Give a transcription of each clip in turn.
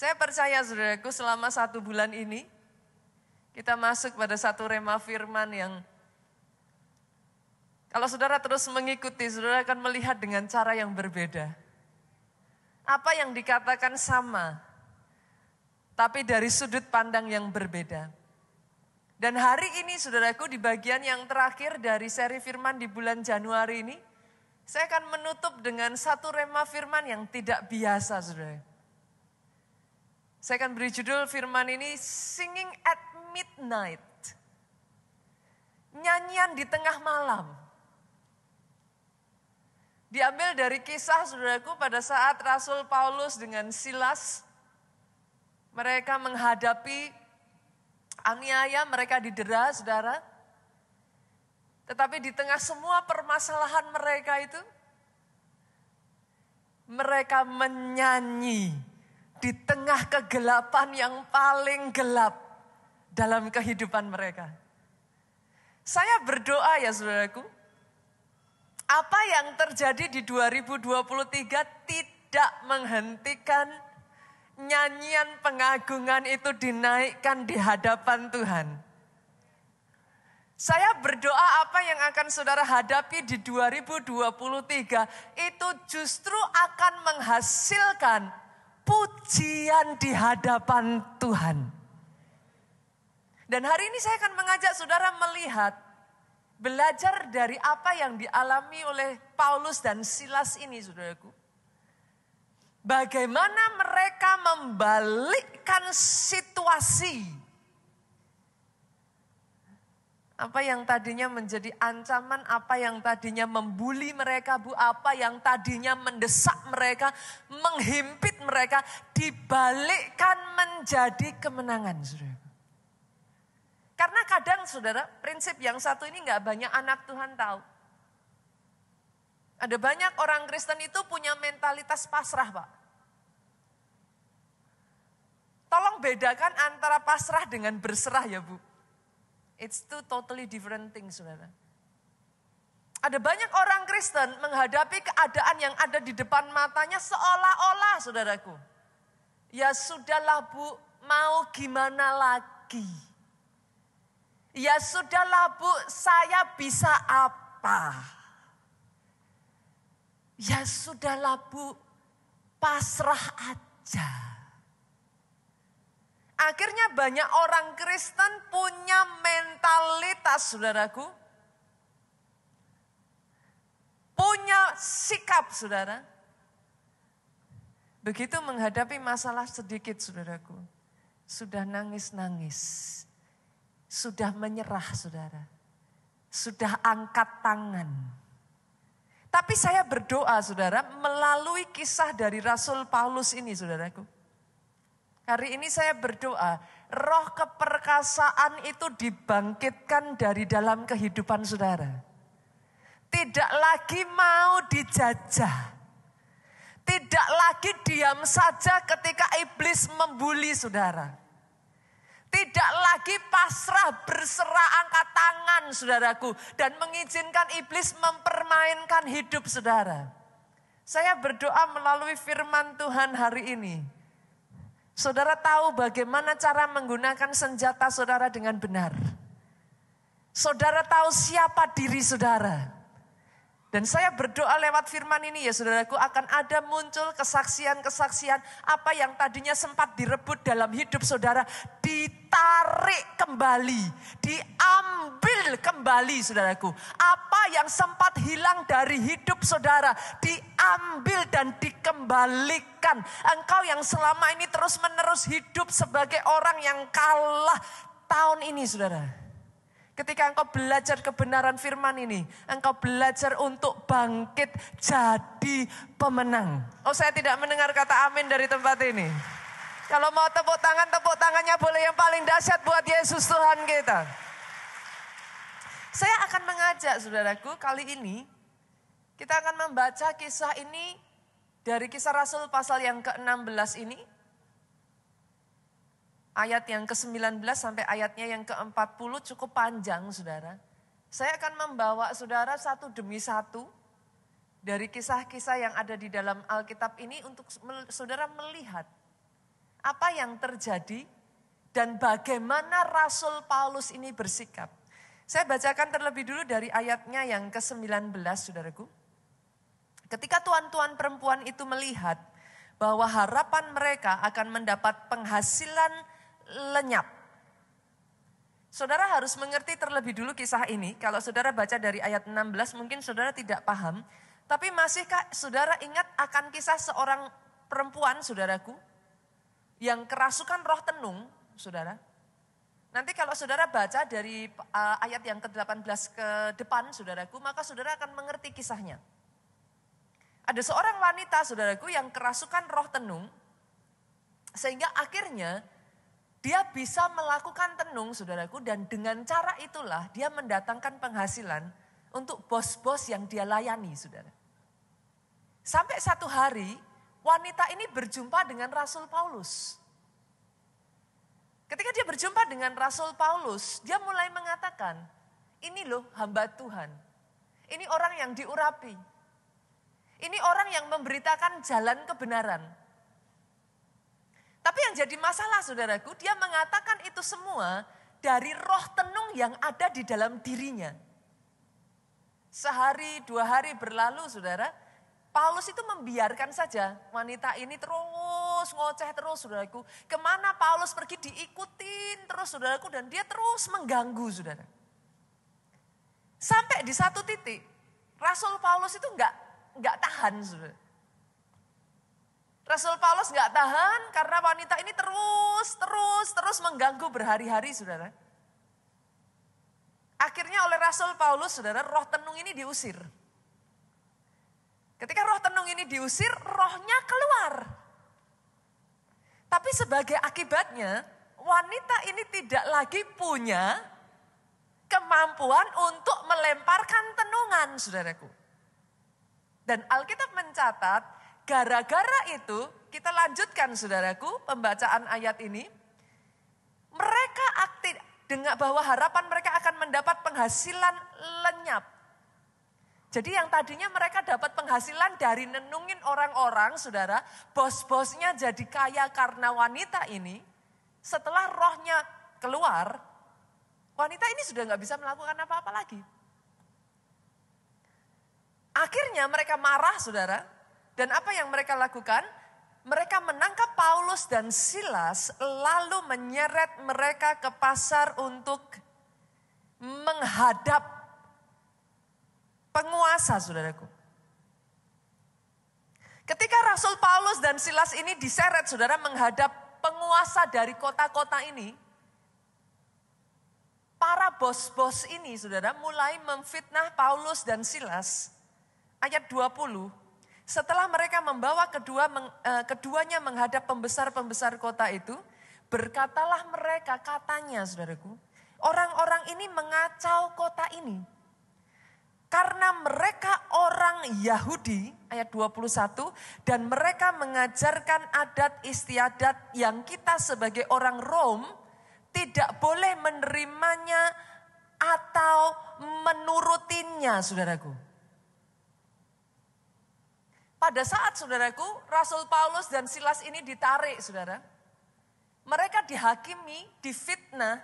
Saya percaya saudaraku selama 1 bulan ini, kita masuk pada satu rema firman yang kalau saudara terus mengikuti, saudara akan melihat dengan cara yang berbeda. Apa yang dikatakan sama, tapi dari sudut pandang yang berbeda. Dan hari ini saudaraku di bagian yang terakhir dari seri firman di bulan Januari ini, saya akan menutup dengan satu rema firman yang tidak biasa saudara. Saya akan beri judul firman ini, Singing at Midnight. Nyanyian di tengah malam. Diambil dari kisah saudaraku pada saat Rasul Paulus dengan Silas, mereka menghadapi aniaya, mereka didera saudara. Tetapi di tengah semua permasalahan mereka itu, mereka menyanyi di tengah kegelapan yang paling gelap dalam kehidupan mereka. Saya berdoa ya saudaraku, apa yang terjadi di 2023 tidak menghentikan nyanyian pengagungan itu dinaikkan di hadapan Tuhan. Saya berdoa apa yang akan saudara hadapi di 2023 itu justru akan menghasilkan pujian di hadapan Tuhan. Dan hari ini saya akan mengajak saudara melihat, belajar dari apa yang dialami oleh Paulus dan Silas ini saudaraku. Bagaimana mereka membalikkan situasi. Apa yang tadinya menjadi ancaman, apa yang tadinya membuli mereka, apa yang tadinya mendesak mereka, menghimpit mereka, dibalikkan menjadi kemenangan saudara. Karena kadang saudara, prinsip yang satu ini gak banyak anak Tuhan tahu. Ada banyak orang Kristen itu punya mentalitas pasrah Pak. Tolong bedakan antara pasrah dengan berserah ya Bu. It's two totally different things saudara. Ada banyak orang Kristen menghadapi keadaan yang ada di depan matanya seolah-olah saudaraku. Ya sudahlah Bu, mau gimana lagi? Ya sudahlah Bu, saya bisa apa? Ya sudahlah Bu, pasrah aja. Akhirnya banyak orang Kristen punya mentalitas saudaraku. Punya sikap saudara. Begitu menghadapi masalah sedikit saudaraku. Sudah nangis-nangis. Sudah menyerah saudara. Sudah angkat tangan. Tapi saya berdoa saudara melalui kisah dari Rasul Paulus ini saudaraku. Hari ini saya berdoa roh keperkasaan itu dibangkitkan dari dalam kehidupan saudara. Tidak lagi mau dijajah. Tidak lagi diam saja ketika iblis membuli saudara. Tidak lagi pasrah berserah angkat tangan saudaraku. Dan mengizinkan iblis mempermainkan hidup saudara. Saya berdoa melalui firman Tuhan hari ini. Saudara tahu bagaimana cara menggunakan senjata saudara dengan benar. Saudara tahu siapa diri saudara. Dan saya berdoa lewat firman ini ya saudaraku akan ada muncul kesaksian-kesaksian apa yang tadinya sempat direbut dalam hidup saudara ditarik kembali, diambil kembali saudaraku. Apa yang sempat hilang dari hidup saudara diambil dan dikembalikan. Engkau yang selama ini terus-menerus hidup sebagai orang yang kalah tahun ini saudara. Ketika engkau belajar kebenaran firman ini, engkau belajar untuk bangkit jadi pemenang. Oh saya tidak mendengar kata amin dari tempat ini. Kalau mau tepuk tangannya boleh yang paling dahsyat buat Yesus Tuhan kita. Saya akan mengajak saudaraku kali ini, kita akan membaca kisah ini dari kisah Rasul pasal yang ke-16 ini. Ayat yang ke-19 sampai ayatnya yang ke-40 cukup panjang saudara. Saya akan membawa saudara satu demi satu dari kisah-kisah yang ada di dalam Alkitab ini untuk saudara melihat Apa yang terjadi dan bagaimana Rasul Paulus ini bersikap. Saya bacakan terlebih dulu dari ayatnya yang ke-19, saudaraku. Ketika tuan-tuan perempuan itu melihat bahwa harapan mereka akan mendapat penghasilan lenyap. Saudara harus mengerti terlebih dulu kisah ini. Kalau saudara baca dari ayat 16 mungkin saudara tidak paham. Tapi masihkah saudara ingat akan kisah seorang perempuan, saudaraku, yang kerasukan roh tenung, saudara? Nanti kalau saudara baca dari ayat yang ke-18 ke depan, saudaraku, maka saudara akan mengerti kisahnya. Ada seorang wanita, saudaraku, yang kerasukan roh tenung, sehingga akhirnya dia bisa melakukan tenung, saudaraku, dan dengan cara itulah dia mendatangkan penghasilan untuk bos-bos yang dia layani, saudara. Sampai satu hari, wanita ini berjumpa dengan Rasul Paulus. Ketika dia berjumpa dengan Rasul Paulus, dia mulai mengatakan, ini loh hamba Tuhan. Ini orang yang diurapi. Ini orang yang memberitakan jalan kebenaran. Tapi yang jadi masalah, saudaraku, dia mengatakan itu semua dari roh tenung yang ada di dalam dirinya. Sehari, 2 hari berlalu, saudara, Paulus itu membiarkan saja wanita ini terus ngoceh terus, saudaraku. Kemana Paulus pergi diikutin terus, saudaraku, dan dia terus mengganggu, saudara. Sampai di satu titik, Rasul Paulus itu enggak tahan, saudara. Rasul Paulus enggak tahan karena wanita ini terus mengganggu berhari-hari, saudara. Akhirnya oleh Rasul Paulus, saudara, roh tenung ini diusir. Ketika roh tenung ini diusir, rohnya keluar. Tapi sebagai akibatnya, wanita ini tidak lagi punya kemampuan untuk melemparkan tenungan, saudaraku. Dan Alkitab mencatat, gara-gara itu, kita lanjutkan, saudaraku, pembacaan ayat ini. Mereka aktif dengan bahwa harapan mereka akan mendapat penghasilan lenyap. Jadi yang tadinya mereka dapat penghasilan dari nenungin orang-orang, saudara, bos-bosnya jadi kaya karena wanita ini. Setelah rohnya keluar, wanita ini sudah nggak bisa melakukan apa-apa lagi. Akhirnya mereka marah, saudara, dan apa yang mereka lakukan? Mereka menangkap Paulus dan Silas, lalu menyeret mereka ke pasar untuk menghadap penguasa, saudaraku. Ketika Rasul Paulus dan Silas ini diseret, saudara, menghadap penguasa dari kota-kota ini, para bos-bos ini, saudara, mulai memfitnah Paulus dan Silas. Ayat 20, setelah mereka membawa keduanya menghadap pembesar-pembesar kota itu, berkatalah mereka, katanya, saudaraku, orang-orang ini mengacau kota ini. Karena mereka orang Yahudi, ayat 21, dan mereka mengajarkan adat istiadat yang kita sebagai orang Rom tidak boleh menerimanya atau menurutinya, saudaraku. Pada saat, saudaraku, Rasul Paulus dan Silas ini ditarik, saudara. Mereka dihakimi, difitnah,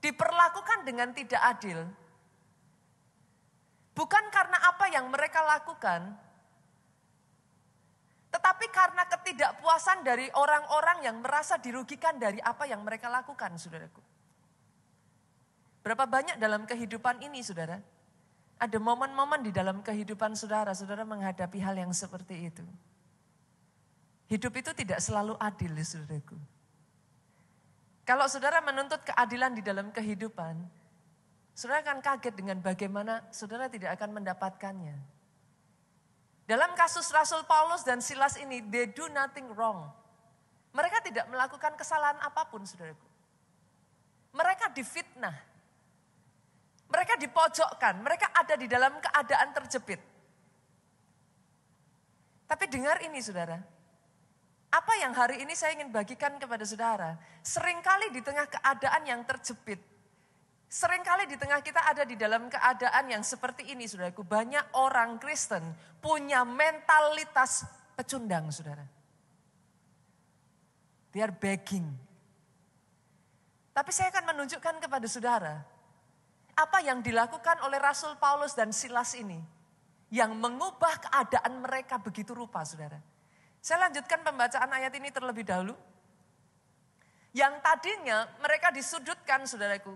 diperlakukan dengan tidak adil. Bukan karena apa yang mereka lakukan, tetapi karena ketidakpuasan dari orang-orang yang merasa dirugikan dari apa yang mereka lakukan, saudaraku. Berapa banyak dalam kehidupan ini, saudara? Ada momen-momen di dalam kehidupan saudara, saudara menghadapi hal yang seperti itu. Hidup itu tidak selalu adil, saudaraku. Kalau saudara menuntut keadilan di dalam kehidupan, saudara akan kaget dengan bagaimana saudara tidak akan mendapatkannya. Dalam kasus Rasul Paulus dan Silas ini, they do nothing wrong. Mereka tidak melakukan kesalahan apapun, saudaraku. Mereka difitnah. Mereka dipojokkan, mereka ada di dalam keadaan terjepit. Tapi dengar ini, saudara. Apa yang hari ini saya ingin bagikan kepada saudara, seringkali di tengah keadaan yang terjepit, seringkali di tengah kita ada di dalam keadaan yang seperti ini, saudaraku. Banyak orang Kristen punya mentalitas pecundang, saudara. They are begging. Tapi saya akan menunjukkan kepada saudara, apa yang dilakukan oleh Rasul Paulus dan Silas ini, yang mengubah keadaan mereka begitu rupa, saudara. Saya lanjutkan pembacaan ayat ini terlebih dahulu. Yang tadinya mereka disudutkan, saudaraku.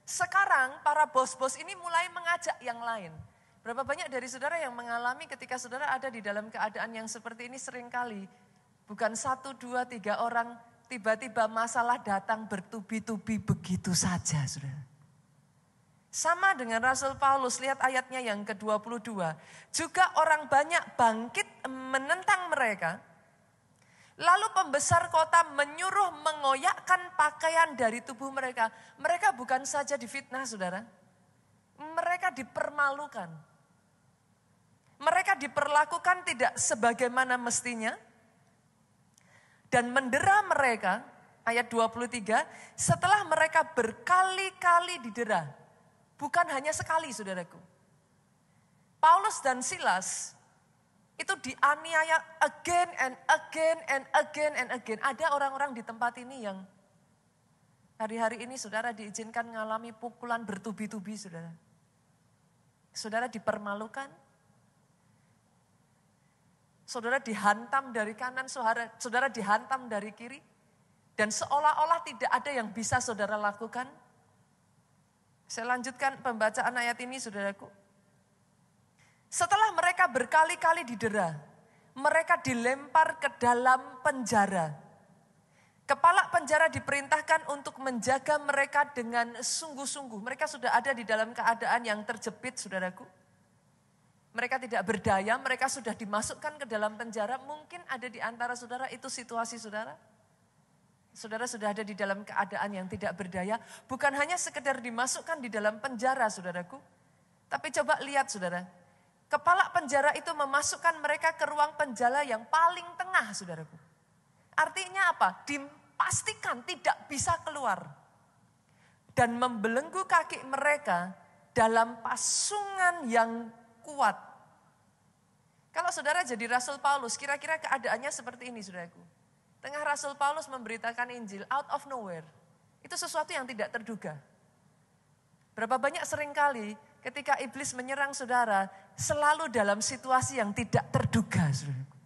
Sekarang para bos-bos ini mulai mengajak yang lain. Berapa banyak dari saudara yang mengalami ketika saudara ada di dalam keadaan yang seperti ini seringkali. Bukan 1, 2, 3 orang, tiba-tiba masalah datang bertubi-tubi begitu saja, saudara. Sama dengan Rasul Paulus, lihat ayatnya yang ke-22. Juga orang banyak bangkit menentang mereka. Lalu pembesar kota menyuruh mengoyakkan pakaian dari tubuh mereka. Mereka bukan saja difitnah, saudara. Mereka dipermalukan. Mereka diperlakukan tidak sebagaimana mestinya. Dan mendera mereka, ayat 23, setelah mereka berkali-kali didera. Bukan hanya sekali, saudaraku. Paulus dan Silas itu dianiaya again and again and again and again. Ada orang-orang di tempat ini yang hari-hari ini saudara diizinkan mengalami pukulan bertubi-tubi, saudara. Saudara dipermalukan. Saudara dihantam dari kanan, saudara dihantam dari kiri. Dan seolah-olah tidak ada yang bisa saudara lakukan. Saya lanjutkan pembacaan ayat ini, saudaraku. Setelah mereka berkali-kali didera, mereka dilempar ke dalam penjara. Kepala penjara diperintahkan untuk menjaga mereka dengan sungguh-sungguh. Mereka sudah ada di dalam keadaan yang terjepit, saudaraku. Mereka tidak berdaya, mereka sudah dimasukkan ke dalam penjara. Mungkin ada di antara saudara itu situasi saudara. Saudara sudah ada di dalam keadaan yang tidak berdaya. Bukan hanya sekedar dimasukkan di dalam penjara, saudaraku. Tapi coba lihat, saudara. Kepala penjara itu memasukkan mereka ke ruang penjara yang paling tengah, saudaraku. Artinya apa? Dipastikan tidak bisa keluar. Dan membelenggu kaki mereka dalam pasungan yang kuat. Kalau saudara jadi Rasul Paulus, kira-kira keadaannya seperti ini, saudaraku. Tengah Rasul Paulus memberitakan Injil out of nowhere. Itu sesuatu yang tidak terduga. Berapa banyak seringkali ketika iblis menyerang saudara, selalu dalam situasi yang tidak terduga, saudaraku.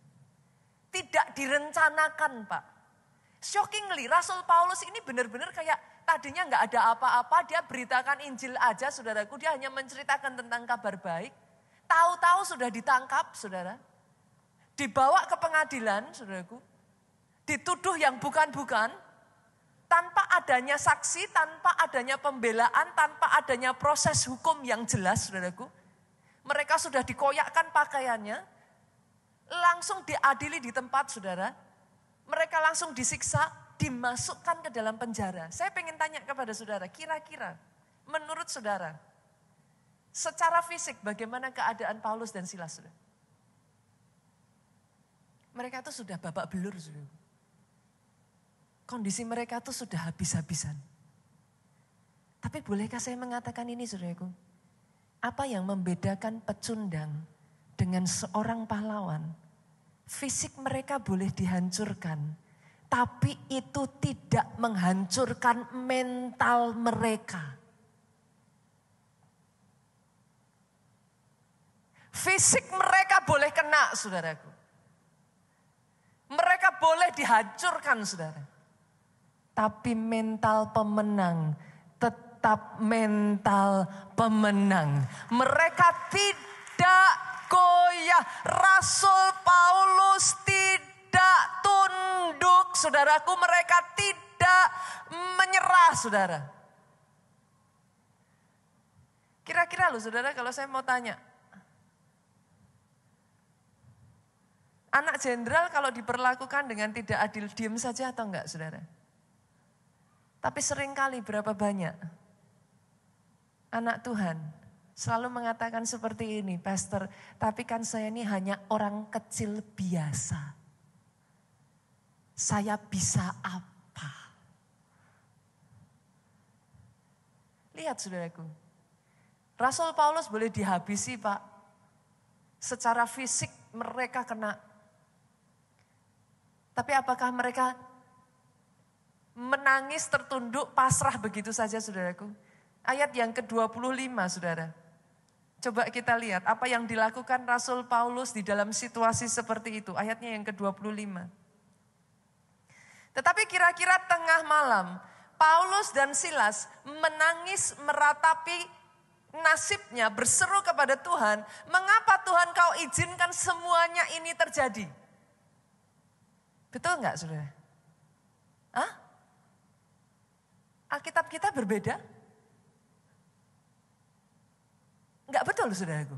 Tidak direncanakan, Pak. Shockingly, Rasul Paulus ini benar-benar kayak tadinya nggak ada apa-apa, dia beritakan Injil aja, saudaraku. Dia hanya menceritakan tentang kabar baik. Tahu-tahu sudah ditangkap, saudara. Dibawa ke pengadilan, saudaraku. Dituduh yang bukan-bukan. Tanpa adanya saksi, tanpa adanya pembelaan, tanpa adanya proses hukum yang jelas, saudaraku. Mereka sudah dikoyakkan pakaiannya. Langsung diadili di tempat, saudara. Mereka langsung disiksa, dimasukkan ke dalam penjara. Saya pengen tanya kepada saudara, kira-kira menurut saudara, secara fisik bagaimana keadaan Paulus dan Silas? Saudara? Mereka itu sudah babak belur. Saudara. Kondisi mereka itu sudah habis-habisan. Tapi bolehkah saya mengatakan ini, saudaraku? Apa yang membedakan pecundang dengan seorang pahlawan? Fisik mereka boleh dihancurkan, tapi itu tidak menghancurkan mental mereka. Fisik mereka boleh kena, saudaraku. Mereka boleh dihancurkan, saudara. Tapi mental pemenang tetap mental pemenang. Mereka tidak goyah. Rasul Paulus tidak tunduk, saudaraku. Mereka tidak menyerah, saudara. Kira-kira loh, saudara, kalau saya mau tanya. Anak jenderal kalau diperlakukan dengan tidak adil, diam saja atau enggak, saudara? Tapi seringkali berapa banyak anak Tuhan selalu mengatakan seperti ini, Pastor, tapi kan saya ini hanya orang kecil biasa. Saya bisa apa? Lihat, saudaraku. Rasul Paulus boleh dihabisi, Pak. Secara fisik mereka kena. Tapi apakah mereka menangis tertunduk pasrah begitu saja saudaraku. Ayat yang ke-25 saudara. Coba kita lihat apa yang dilakukan Rasul Paulus di dalam situasi seperti itu. Ayatnya yang ke-25. Tetapi kira-kira tengah malam, Paulus dan Silas menangis meratapi nasibnya, berseru kepada Tuhan, mengapa Tuhan kau izinkan semuanya ini terjadi? Betul enggak saudara? Hah? Alkitab kita berbeda? Enggak betul saudaraku.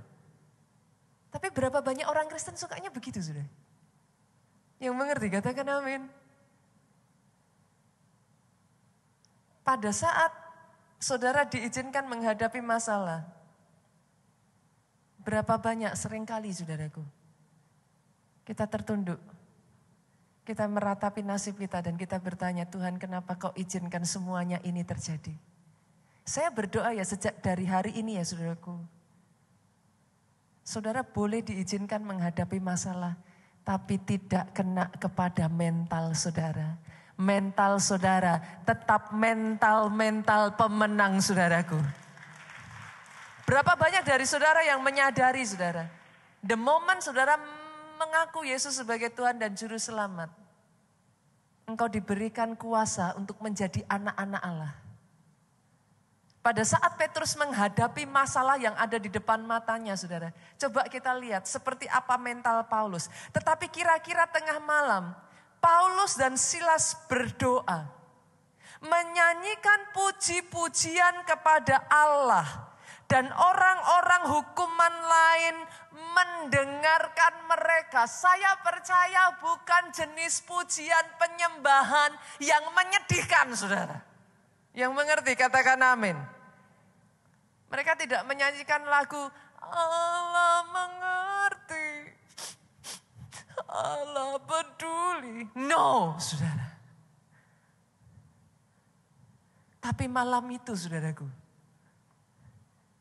Tapi berapa banyak orang Kristen sukanya begitu saudara? Yang mengerti katakan amin. Pada saat saudara diizinkan menghadapi masalah, berapa banyak seringkali saudaraku, kita tertunduk, kita meratapi nasib kita dan kita bertanya, Tuhan kenapa kau izinkan semuanya ini terjadi? Saya berdoa ya sejak dari hari ini ya saudaraku, saudara boleh diizinkan menghadapi masalah, tapi tidak kena kepada mental saudara. Mental saudara tetap mental pemenang saudaraku. Berapa banyak dari saudara yang menyadari saudara, the moment saudara mengaku Yesus sebagai Tuhan dan Juru Selamat, engkau diberikan kuasa untuk menjadi anak-anak Allah. Pada saat Petrus menghadapi masalah yang ada di depan matanya saudara, coba kita lihat seperti apa mental Paulus. Tetapi kira-kira tengah malam, Paulus dan Silas berdoa, menyanyikan puji-pujian kepada Allah. Dan orang-orang hukuman lain mendengarkan mereka. Saya percaya bukan jenis pujian penyembahan yang menyedihkan saudara. Yang mengerti katakan amin. Mereka tidak menyanyikan lagu Allah mengerti. Allah peduli. No, saudara. Tapi malam itu, saudaraku,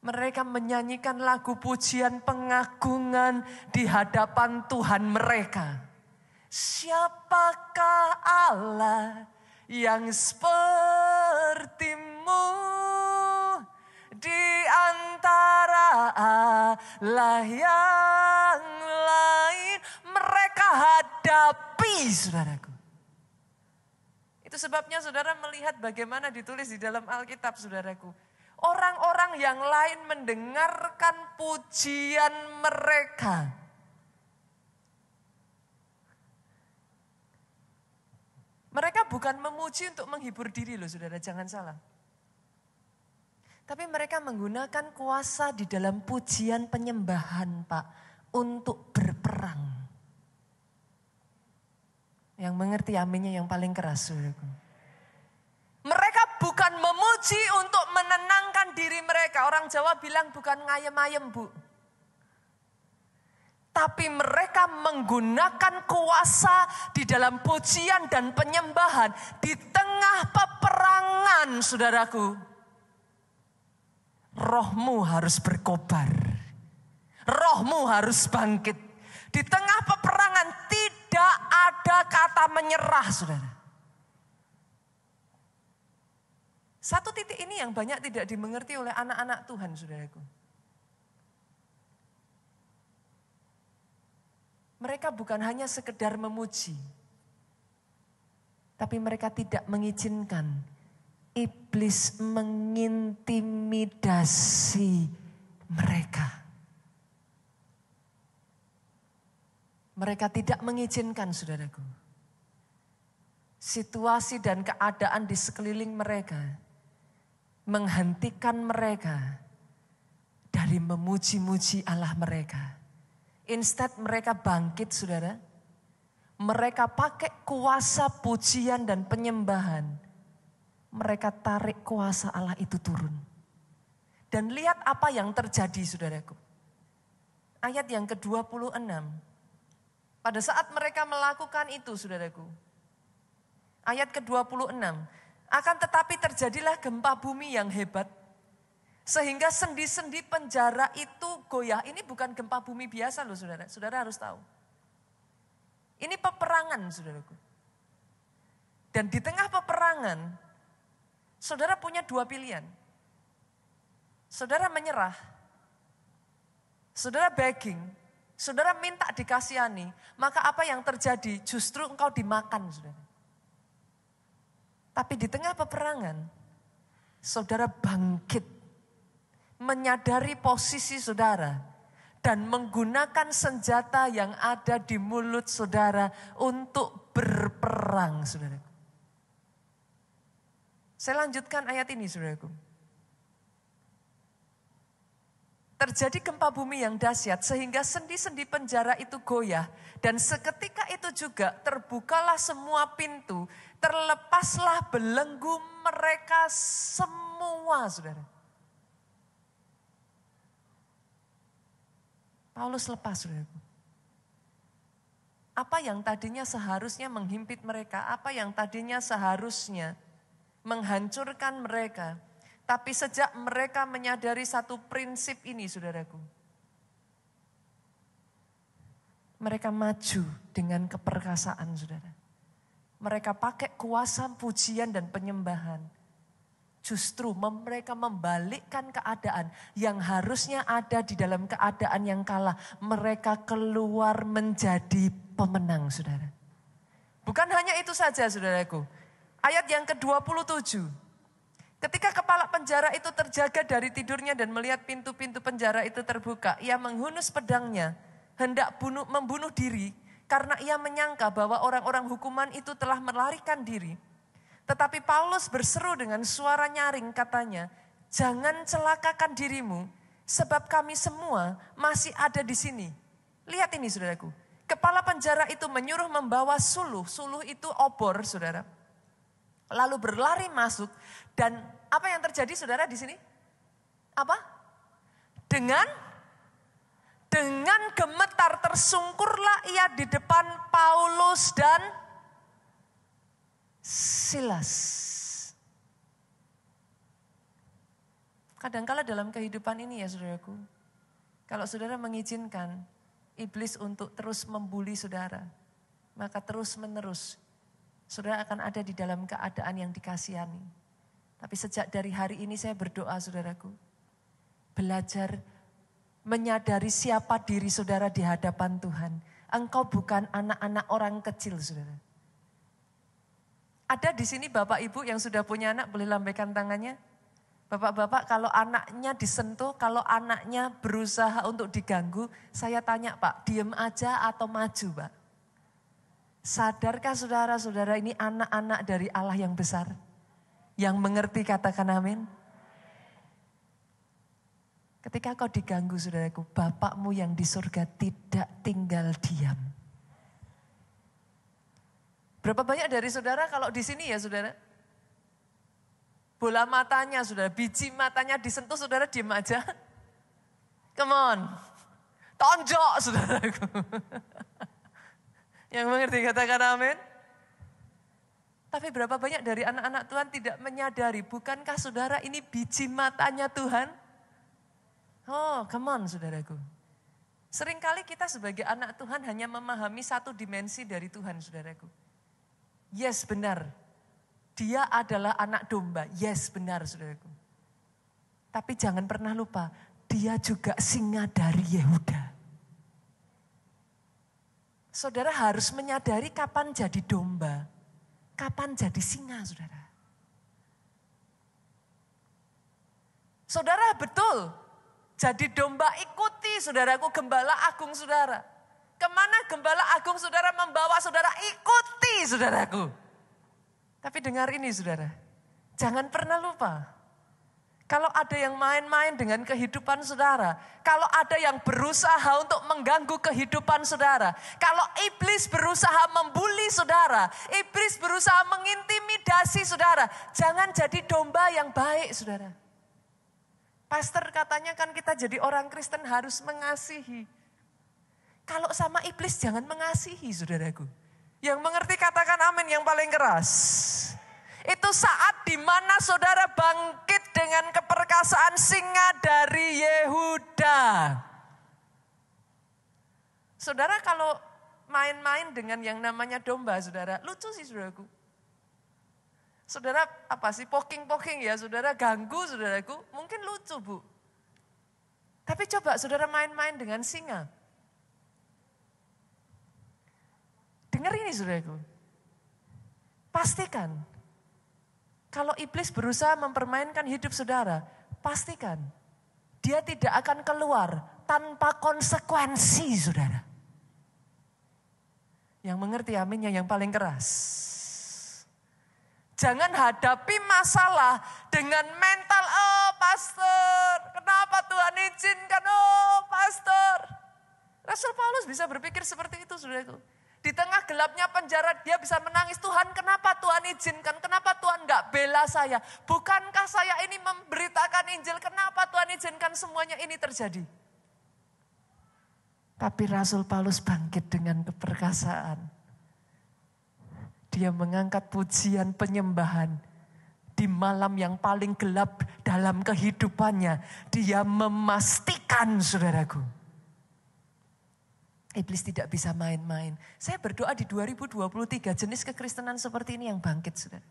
mereka menyanyikan lagu pujian pengagungan di hadapan Tuhan mereka. Siapakah Allah yang sepertimu di antara Allah yang lain? Mereka hadapi, saudaraku. Itu sebabnya saudara melihat bagaimana ditulis di dalam Alkitab, saudaraku. Orang-orang yang lain mendengarkan pujian mereka. Mereka bukan memuji untuk menghibur diri loh saudara, jangan salah. Tapi mereka menggunakan kuasa di dalam pujian penyembahan Pak, untuk berperang. Yang mengerti aminnya yang paling keras saudaraku. Mereka bukan memuji untuk menenangkan diri mereka. Orang Jawa bilang bukan ngayem-ayem bu. Tapi mereka menggunakan kuasa di dalam pujian dan penyembahan. Di tengah peperangan saudaraku. Rohmu harus berkobar. Rohmu harus bangkit. Di tengah peperangan tidak ada kata menyerah, saudara. Satu titik ini yang banyak tidak dimengerti oleh anak-anak Tuhan, saudaraku. Mereka bukan hanya sekedar memuji, tapi mereka tidak mengizinkan iblis mengintimidasi mereka. Mereka tidak mengizinkan, saudaraku, situasi dan keadaan di sekeliling mereka menghentikan mereka dari memuji-muji Allah mereka. Instead mereka bangkit, saudara. Mereka pakai kuasa pujian dan penyembahan. Mereka tarik kuasa Allah itu turun. Dan lihat apa yang terjadi, saudaraku. Ayat yang ke-26. Pada saat mereka melakukan itu, saudaraku. Ayat ke-26. Akan tetapi terjadilah gempa bumi yang hebat. Sehingga sendi-sendi penjara itu goyah. Ini bukan gempa bumi biasa loh saudara. Saudara harus tahu. Ini peperangan, saudaraku. Dan di tengah peperangan, saudara punya dua pilihan. Saudara menyerah, saudara begging, saudara minta dikasihani, maka apa yang terjadi? Justru engkau dimakan, saudara. Tapi di tengah peperangan, saudara bangkit, menyadari posisi saudara, dan menggunakan senjata yang ada di mulut saudara untuk berperang, saudara. Saya lanjutkan ayat ini, saudaraku. Terjadi gempa bumi yang dahsyat sehingga sendi-sendi penjara itu goyah. Dan seketika itu juga terbukalah semua pintu, terlepaslah belenggu mereka semua, saudara. Paulus lepas, saudaraku. Apa yang tadinya seharusnya menghimpit mereka, apa yang tadinya seharusnya menghancurkan mereka. Tapi sejak mereka menyadari satu prinsip ini, saudaraku. Mereka maju dengan keperkasaan, saudara. Mereka pakai kuasa pujian dan penyembahan. Justru mereka membalikkan keadaan yang harusnya ada di dalam keadaan yang kalah. Mereka keluar menjadi pemenang, saudara. Bukan hanya itu saja, saudaraku. Ayat yang ke-27. Ketika kepala penjara itu terjaga dari tidurnya dan melihat pintu-pintu penjara itu terbuka, ia menghunus pedangnya, hendak membunuh diri karena ia menyangka bahwa orang-orang hukuman itu telah melarikan diri. Tetapi Paulus berseru dengan suara nyaring, katanya, "Jangan celakakan dirimu, sebab kami semua masih ada di sini." Lihat ini, saudaraku. Kepala penjara itu menyuruh membawa suluh. Suluh itu obor, saudara. Lalu berlari masuk, dan apa yang terjadi, saudara, di sini? Apa? Dengan gemetar tersungkurlah ia di depan Paulus dan Silas. Kadangkala dalam kehidupan ini ya, saudaraku, kalau saudara mengizinkan iblis untuk terus membuli saudara, maka terus menerus saudara akan ada di dalam keadaan yang dikasihani. Tapi sejak dari hari ini saya berdoa, saudaraku, belajar menyadari siapa diri saudara di hadapan Tuhan. Engkau bukan anak-anak orang kecil, saudara. Ada di sini bapak ibu yang sudah punya anak, boleh lambaikan tangannya. Bapak-bapak, kalau anaknya disentuh, kalau anaknya berusaha untuk diganggu, saya tanya, Pak, diem aja atau maju, Pak? Sadarkah saudara-saudara ini anak-anak dari Allah yang besar? Yang mengerti, katakan amin. Ketika kau diganggu, saudaraku, Bapakmu yang di surga tidak tinggal diam. Berapa banyak dari saudara kalau di sini ya, saudara? Bola matanya, saudara, biji matanya disentuh, saudara diem aja. Come on, tonjok, saudaraku. Yang mengerti, katakan amin. Tapi berapa banyak dari anak-anak Tuhan tidak menyadari, bukankah saudara ini biji matanya Tuhan? Oh, come on, saudaraku. Seringkali kita sebagai anak Tuhan hanya memahami satu dimensi dari Tuhan, saudaraku. Yes, benar. Dia adalah anak domba. Yes, benar, saudaraku. Tapi jangan pernah lupa, dia juga singa dari Yehuda. Saudara harus menyadari kapan jadi domba, kapan jadi singa, saudara. Saudara betul, jadi domba ikuti, saudaraku, gembala agung saudara. Kemana gembala agung saudara membawa saudara, ikuti, saudaraku. Tapi dengar ini, saudara, jangan pernah lupa. Kalau ada yang main-main dengan kehidupan saudara, kalau ada yang berusaha untuk mengganggu kehidupan saudara, kalau iblis berusaha membuli saudara, iblis berusaha mengintimidasi saudara, jangan jadi domba yang baik, saudara. Pastor katanya kan kita jadi orang Kristen harus mengasihi. Kalau sama iblis jangan mengasihi, saudaraku. Yang mengerti katakan amin yang paling keras. Itu saat di mana saudara bangkit dengan keperkasaan singa dari Yehuda. Saudara kalau main-main dengan yang namanya domba, saudara, lucu sih, saudaraku. Saudara apa sih poking-poking ya, saudara ganggu saudaraku, mungkin lucu Bu. Tapi coba saudara main-main dengan singa. Dengar ini saudaraku. Pastikan, kalau iblis berusaha mempermainkan hidup saudara, pastikan dia tidak akan keluar tanpa konsekuensi saudara. Yang mengerti aminnya yang paling keras. Jangan hadapi masalah dengan mental, oh pastor, kenapa Tuhan izinkan, oh pastor. Rasul Paulus bisa berpikir seperti itu saudaraku. Di tengah gelapnya penjara dia bisa menangis, Tuhan kenapa Tuhan izinkan, kenapa Tuhan gak bela saya. Bukankah saya ini memberitakan Injil, kenapa Tuhan izinkan semuanya ini terjadi. Tapi Rasul Paulus bangkit dengan keperkasaan. Dia mengangkat pujian penyembahan di malam yang paling gelap dalam kehidupannya. Dia memastikan saudaraku. Iblis tidak bisa main-main. Saya berdoa di 2023 jenis kekristenan seperti ini yang bangkit saudara.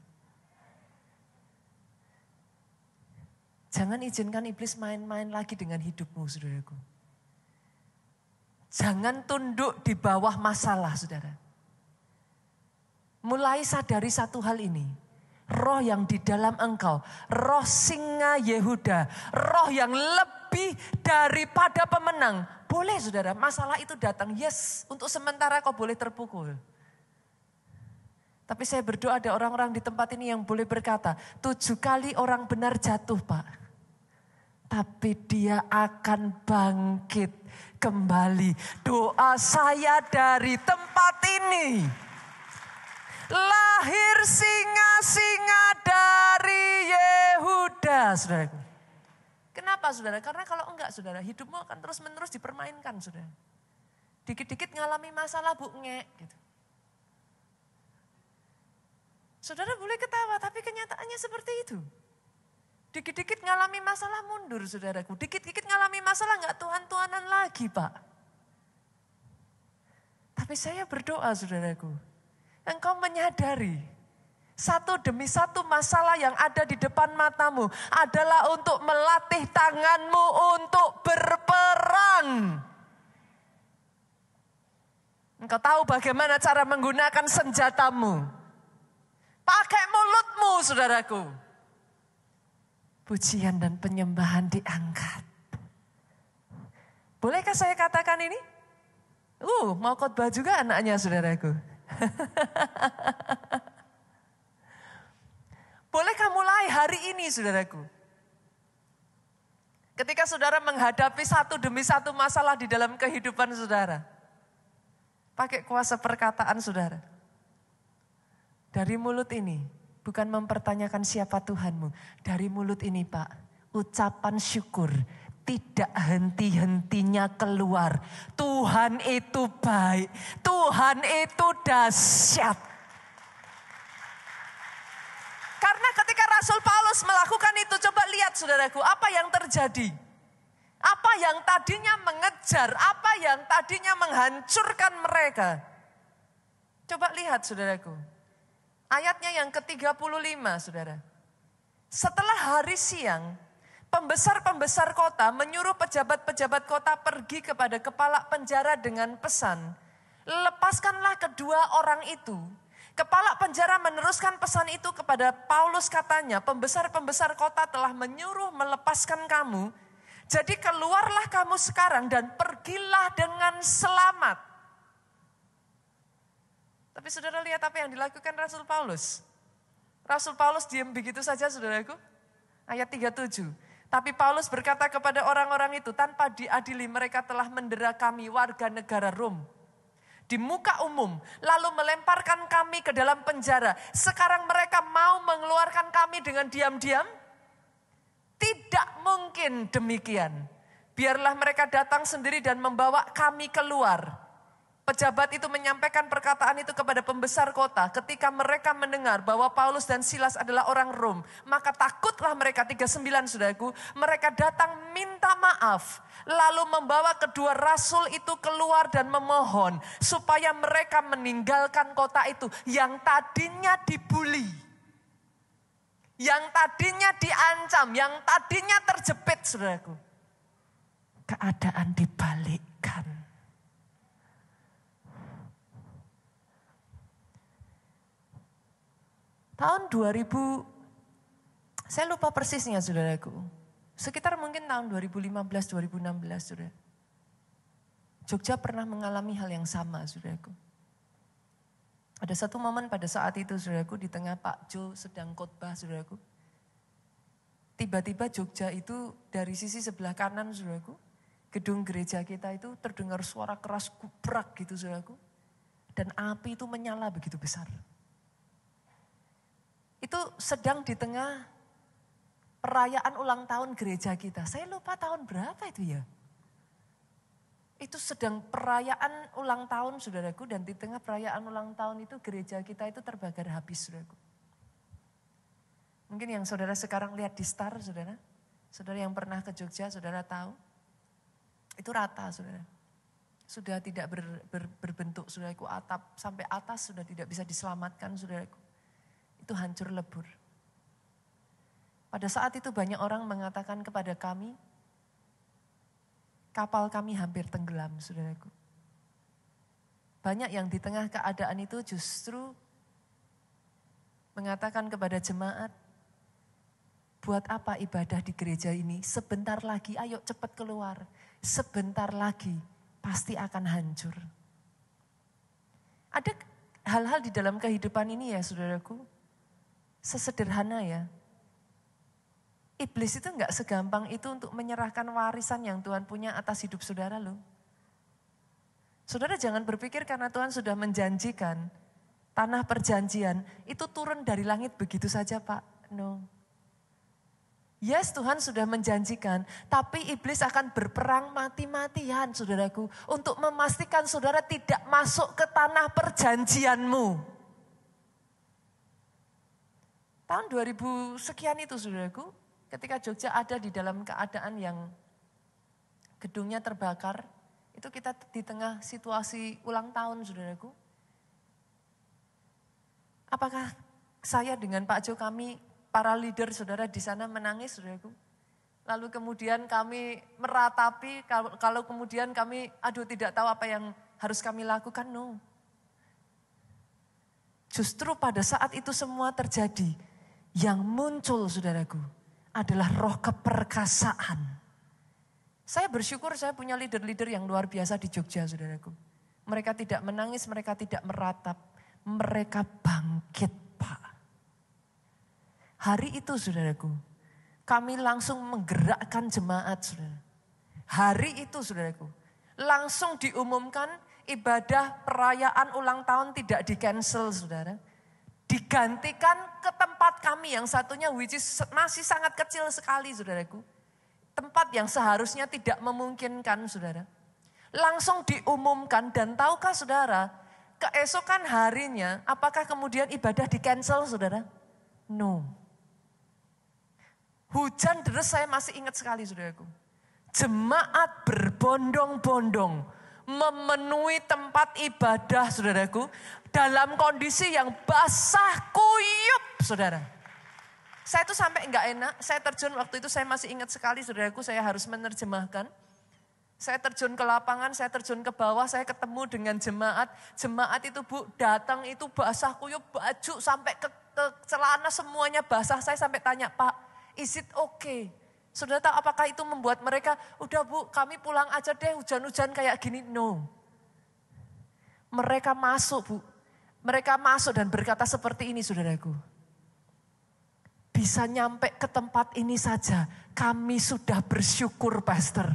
Jangan izinkan iblis main-main lagi dengan hidupmu saudaraku. Jangan tunduk di bawah masalah saudara. Mulai sadari satu hal ini. Roh yang di dalam engkau. Roh singa Yehuda. Roh yang lebih daripada pemenang. Boleh saudara, masalah itu datang. Yes, untuk sementara kau boleh terpukul. Tapi saya berdoa ada orang-orang di tempat ini yang boleh berkata, 7 kali orang benar jatuh Pak. Tapi dia akan bangkit kembali. Doa saya dari tempat ini. Lahir singa-singa dari Yehuda, saudaraku. Kenapa saudara? Karena kalau enggak saudara, hidupmu akan terus-menerus dipermainkan saudara. Dikit-dikit ngalami masalah Bu, ngek gitu. Saudara boleh ketawa, tapi kenyataannya seperti itu. Dikit-dikit ngalami masalah mundur saudaraku. Dikit-dikit ngalami masalah enggak Tuhan-Tuhanan lagi Pak. Tapi saya berdoa saudaraku. Engkau menyadari satu demi satu masalah yang ada di depan matamu adalah untuk melatih tanganmu untuk berperang. Engkau tahu bagaimana cara menggunakan senjatamu. Pakai mulutmu saudaraku. Pujian dan penyembahan diangkat. Bolehkah saya katakan ini? Mau khotbah juga anaknya saudaraku. Bolehkah mulai hari ini saudaraku? Ketika saudara menghadapi satu demi satu masalah di dalam kehidupan saudara. Pakai kuasa perkataan saudara. Dari mulut ini bukan mempertanyakan siapa Tuhanmu. Dari mulut ini Pak, ucapan syukur tidak henti-hentinya keluar. Tuhan itu baik. Tuhan itu dahsyat. Karena ketika Rasul Paulus melakukan itu, coba lihat saudaraku, apa yang terjadi. Apa yang tadinya mengejar, apa yang tadinya menghancurkan mereka. Coba lihat saudaraku. Ayatnya yang ke-35 saudara. Setelah hari siang, pembesar-pembesar kota menyuruh pejabat-pejabat kota pergi kepada kepala penjara dengan pesan, lepaskanlah kedua orang itu. Kepala penjara meneruskan pesan itu kepada Paulus katanya, pembesar-pembesar kota telah menyuruh melepaskan kamu. Jadi keluarlah kamu sekarang dan pergilah dengan selamat. Tapi saudara lihat apa yang dilakukan Rasul Paulus. Rasul Paulus diam begitu saja saudaraku. Ayat 37. Tapi Paulus berkata kepada orang-orang itu, tanpa diadili mereka telah mendera kami warga negara Rom. Di muka umum, lalu melemparkan kami ke dalam penjara. Sekarang mereka mau mengeluarkan kami dengan diam-diam? Tidak mungkin demikian. Biarlah mereka datang sendiri dan membawa kami keluar. Pejabat itu menyampaikan perkataan itu kepada pembesar kota. Ketika mereka mendengar bahwa Paulus dan Silas adalah orang Rom, maka takutlah mereka, 39 saudaraku. Mereka datang minta maaf. Lalu membawa kedua rasul itu keluar dan memohon supaya mereka meninggalkan kota itu yang tadinya dibuli. Yang tadinya diancam, yang tadinya terjepit, saudaraku. Keadaan dibalikkan. Tahun 2000, saya lupa persisnya saudaraku. Sekitar mungkin tahun 2015-2016 saudara. Jogja pernah mengalami hal yang sama saudaraku. Ada satu momen pada saat itu saudaraku, di tengah Pak Jo sedang khotbah saudaraku. Tiba-tiba Jogja itu dari sisi sebelah kanan saudaraku, gedung gereja kita itu terdengar suara keras gubrak gitu saudaraku. Dan api itu menyala begitu besar. Itu sedang di tengah perayaan ulang tahun gereja kita. Saya lupa tahun berapa itu ya. Itu sedang perayaan ulang tahun saudaraku, dan di tengah perayaan ulang tahun itu gereja kita itu terbakar habis saudaraku. Mungkin yang saudara sekarang lihat di Star saudara. Saudara yang pernah ke Jogja saudara tahu. Itu rata saudara. Sudah tidak berbentuk saudaraku, atap sampai atas sudah tidak bisa diselamatkan saudaraku. Itu hancur lebur. Pada saat itu banyak orang mengatakan kepada kami, kapal kami hampir tenggelam, saudaraku. Banyak yang di tengah keadaan itu justru mengatakan kepada jemaat, buat apa ibadah di gereja ini? Sebentar lagi, ayo cepat keluar. Sebentar lagi, pasti akan hancur. Ada hal-hal di dalam kehidupan ini ya, saudaraku, sesederhana ya. Iblis itu enggak segampang itu untuk menyerahkan warisan yang Tuhan punya atas hidup saudara loh. Saudara jangan berpikir karena Tuhan sudah menjanjikan tanah perjanjian itu turun dari langit begitu saja Pak. No. Yes, Tuhan sudah menjanjikan, tapi iblis akan berperang mati-matian saudaraku untuk memastikan saudara tidak masuk ke tanah perjanjianmu. Tahun 2000 sekian itu saudaraku, ketika Jogja ada di dalam keadaan yang gedungnya terbakar, itu kita di tengah situasi ulang tahun saudaraku. Apakah saya dengan Pak Jo kami, para leader saudara di sana menangis saudaraku? Lalu kemudian kami meratapi, kalau kemudian kami tidak tahu apa yang harus kami lakukan, no. Justru pada saat itu semua terjadi, yang muncul saudaraku adalah roh keperkasaan. Saya bersyukur saya punya leader-leader yang luar biasa di Jogja saudaraku. Mereka tidak menangis, mereka tidak meratap. Mereka bangkit Pak. Hari itu saudaraku, kami langsung menggerakkan jemaat saudara. Hari itu saudaraku, langsung diumumkan ibadah perayaan ulang tahun tidak di-cancel saudara. Digantikan ke tempat kami yang satunya which is masih sangat kecil sekali saudaraku. Tempat yang seharusnya tidak memungkinkan saudara. Langsung diumumkan dan tahukah saudara, keesokan harinya apakah kemudian ibadah di-cancel saudara? No. Hujan deras saya masih ingat sekali saudaraku. Jemaat berbondong-bondong memenuhi tempat ibadah saudaraku. Dalam kondisi yang basah kuyup saudara. Saya tuh sampai enggak enak, saya terjun waktu itu saya masih ingat sekali saudaraku, saya harus menerjemahkan. Saya terjun ke lapangan, saya terjun ke bawah, saya ketemu dengan jemaat. Jemaat itu Bu datang itu basah kuyup, baju sampai ke celana semuanya basah. Saya sampai tanya, Pak, is it okay? Saudara tahu apakah itu membuat mereka, udah Bu kami pulang aja deh hujan-hujan kayak gini? No. Mereka masuk Bu. Mereka masuk dan berkata seperti ini saudaraku. Bisa nyampe ke tempat ini saja, kami sudah bersyukur pastor.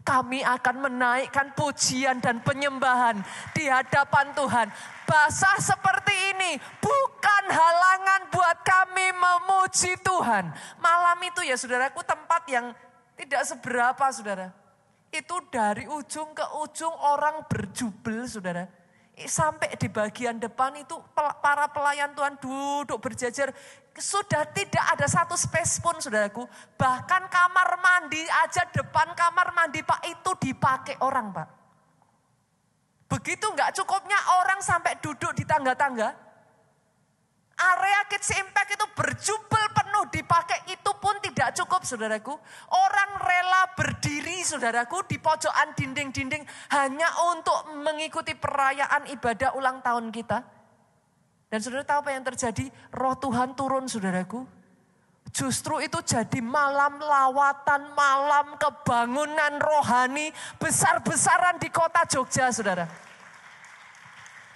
Kami akan menaikkan pujian dan penyembahan di hadapan Tuhan. Basah seperti ini bukan halangan buat kami memuji Tuhan. Malam itu ya saudaraku tempat yang tidak seberapa saudara. Itu dari ujung ke ujung orang berjubel saudara. Sampai di bagian depan itu para pelayan Tuhan duduk berjajar. Sudah tidak ada satu space pun saudaraku. Bahkan kamar mandi aja depan kamar mandi Pak itu dipakai orang Pak. Begitu enggak cukupnya orang sampai duduk di tangga-tangga. Area Kids Impact itu berjubel penuh dipakai, itu pun tidak cukup saudaraku. Orang rela berdiri saudaraku di pojokan dinding-dinding hanya untuk mengikuti perayaan ibadah ulang tahun kita. Dan saudara tahu apa yang terjadi? Roh Tuhan turun saudaraku. Justru itu jadi malam lawatan, malam kebangunan rohani besar-besaran di kota Jogja saudara.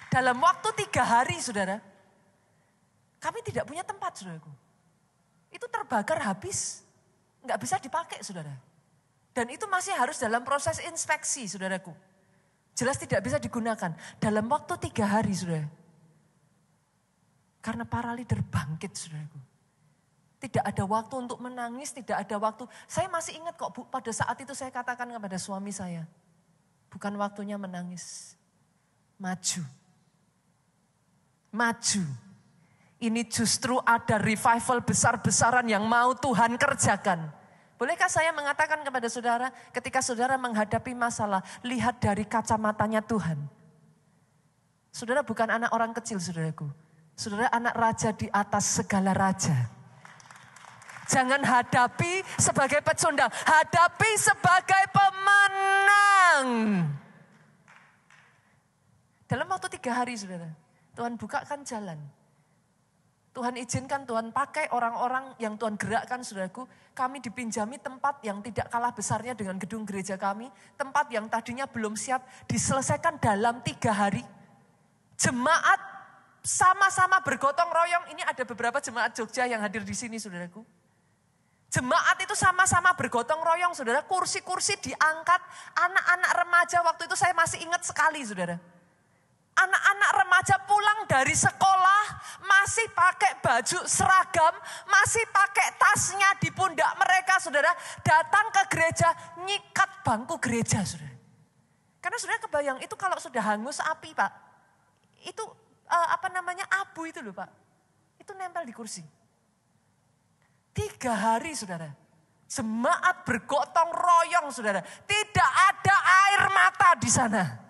Dalam waktu 3 hari saudara. Kami tidak punya tempat, saudaraku. Itu terbakar habis. Nggak bisa dipakai, saudara. Dan itu masih harus dalam proses inspeksi, saudaraku. Jelas tidak bisa digunakan. Dalam waktu 3 hari, saudara. Karena para leader bangkit, saudaraku. Tidak ada waktu untuk menangis, tidak ada waktu. Saya masih ingat kok, Bu, pada saat itu saya katakan kepada suami saya. Bukan waktunya menangis. Maju. Maju. Ini justru ada revival besar-besaran yang mau Tuhan kerjakan. Bolehkah saya mengatakan kepada saudara, ketika saudara menghadapi masalah, lihat dari kacamatanya Tuhan. Saudara bukan anak orang kecil, saudaraku. Saudara anak raja di atas segala raja. Jangan hadapi sebagai pecundang, hadapi sebagai pemenang. Dalam waktu 3 hari, saudara, Tuhan bukakan jalan. Tuhan izinkan, Tuhan pakai orang-orang yang Tuhan gerakkan, saudaraku. Kami dipinjami tempat yang tidak kalah besarnya dengan gedung gereja kami. Tempat yang tadinya belum siap, diselesaikan dalam 3 hari. Jemaat sama-sama bergotong royong. Ini ada beberapa jemaat Jogja yang hadir di sini, saudaraku. Jemaat itu sama-sama bergotong royong, saudara. Kursi-kursi diangkat. Anak-anak remaja waktu itu saya masih ingat sekali, saudara. Anak-anak remaja pulang dari sekolah, masih pakai baju seragam, masih pakai tasnya di pundak mereka, saudara. Datang ke gereja, nyikat bangku gereja, saudara. Karena saudara kebayang, itu kalau sudah hangus api, Pak. Itu abu itu loh, Pak. Itu nempel di kursi. 3 hari, saudara. Jemaat bergotong royong, saudara. Tidak ada air mata di sana.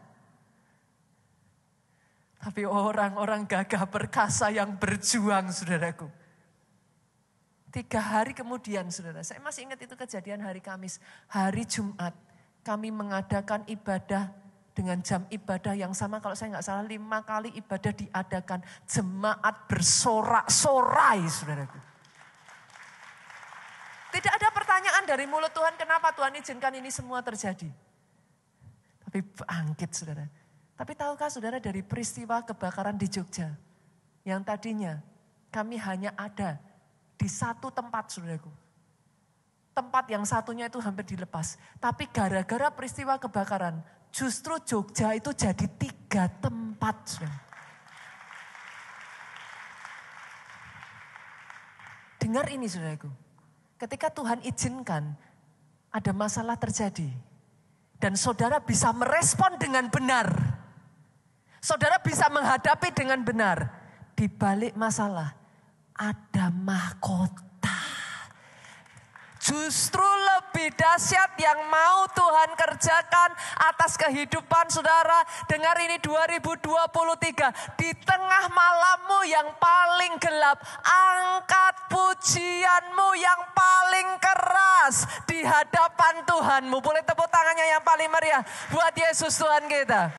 Tapi orang-orang gagah perkasa yang berjuang, saudaraku. 3 hari kemudian, saudara, saya masih ingat itu kejadian hari Kamis. Hari Jumat, kami mengadakan ibadah dengan jam ibadah yang sama. Kalau saya nggak salah 5 kali ibadah diadakan. Jemaat bersorak-sorai, saudaraku. Tidak ada pertanyaan dari mulut Tuhan, kenapa Tuhan izinkan ini semua terjadi. Tapi bangkit, saudara. Tapi tahukah saudara dari peristiwa kebakaran di Jogja, yang tadinya kami hanya ada di satu tempat, saudaraku. Tempat yang satunya itu hampir dilepas. Tapi gara-gara peristiwa kebakaran, justru Jogja itu jadi 3 tempat, saudara. Dengar ini, saudaraku. Ketika Tuhan izinkan ada masalah terjadi, dan saudara bisa merespon dengan benar. Saudara bisa menghadapi dengan benar. Di balik masalah ada mahkota. Justru lebih dahsyat yang mau Tuhan kerjakan atas kehidupan saudara. Dengar ini 2023. Di tengah malammu yang paling gelap, angkat pujianmu yang paling keras di hadapan Tuhanmu. Boleh tepuk tangannya yang paling meriah buat Yesus Tuhan kita.